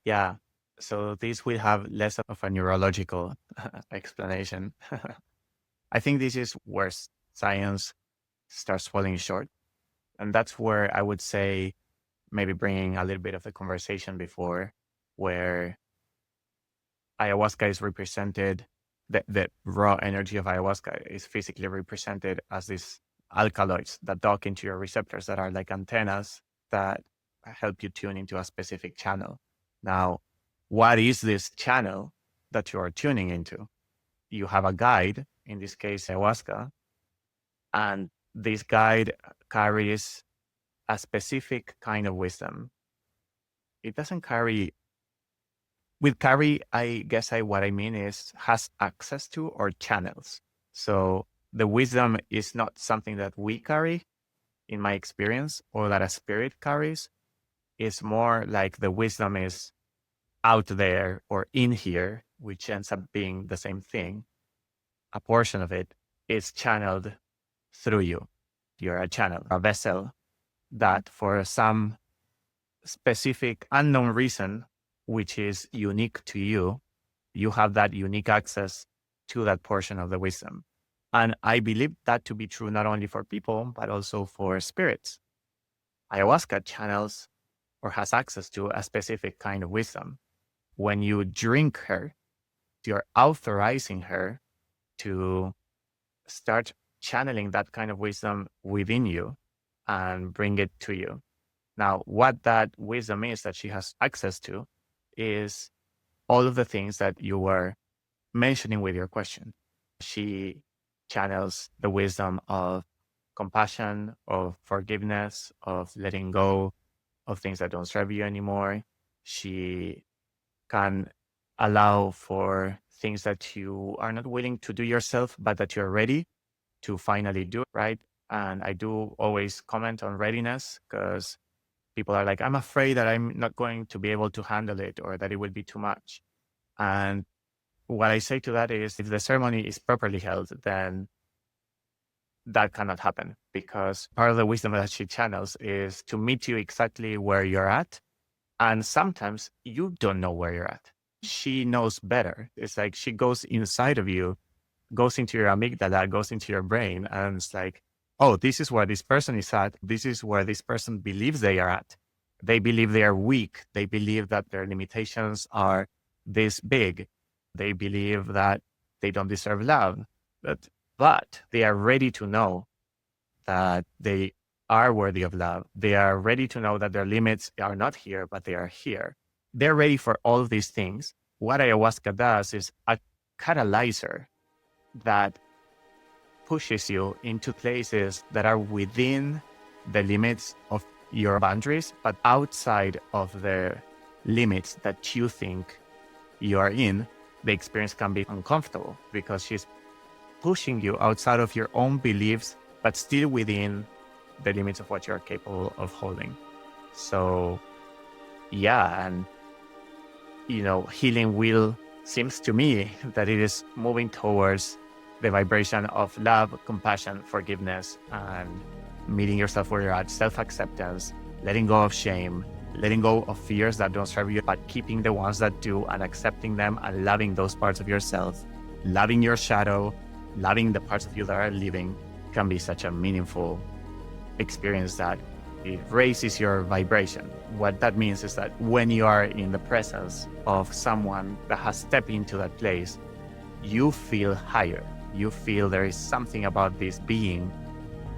Yeah. So this will have less of a neurological explanation. I think this is where science starts falling short. And that's where I would say maybe bringing a little bit of the conversation before, where ayahuasca is represented, the raw energy of ayahuasca is physically represented as these alkaloids that dock into your receptors that are like antennas that help you tune into a specific channel. Now, what is this channel that you are tuning into? You have a guide, in this case, ayahuasca, and this guide carries a specific kind of wisdom. It doesn't carry with carry, I guess what I mean is has access to or channels. So the wisdom is not something that we carry, in my experience, or that a spirit carries. It's more like the wisdom is out there or in here, which ends up being the same thing. A portion of it is channeled through you. You're a channel, a vessel that for some specific unknown reason, which is unique to you, you have that unique access to that portion of the wisdom. And I believe that to be true not only for people, but also for spirits. Ayahuasca channels or has access to a specific kind of wisdom. When you drink her, you're authorizing her to start channeling that kind of wisdom within you and bring it to you. Now, what that wisdom is that she has access to is all of the things that you were mentioning with your question. She channels the wisdom of compassion, of forgiveness, of letting go of things that don't serve you anymore. She can allow for things that you are not willing to do yourself, but that you're ready to finally do, right? And I do always comment on readiness because people are like, I'm afraid that I'm not going to be able to handle it or that it will be too much. And what I say to that is if the ceremony is properly held, then that cannot happen because part of the wisdom that she channels is to meet you exactly where you're at. And sometimes you don't know where you're at. She knows better. It's like she goes inside of you, goes into your amygdala, goes into your brain, and it's like, oh, this is where this person is at. This is where this person believes they are at. They believe they are weak. They believe that their limitations are this big. They believe that they don't deserve love. But they are ready to know that they are worthy of love. They are ready to know that their limits are not here, but they are here. They're ready for all of these things. What ayahuasca does is a catalyzer that pushes you into places that are within the limits of your boundaries, but outside of the limits that you think you are in. The experience can be uncomfortable because she's pushing you outside of your own beliefs, but still within the limits of what you're capable of holding. So, yeah, and healing will seems to me that it is moving towards the vibration of love, compassion, forgiveness, and meeting yourself where you're at, self-acceptance, letting go of shame, letting go of fears that don't serve you, but keeping the ones that do and accepting them and loving those parts of yourself, loving your shadow, loving the parts of you that are living can be such a meaningful experience that it raises your vibration. What that means is that when you are in the presence of someone that has stepped into that place, you feel higher. You feel there is something about this being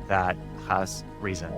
that has risen.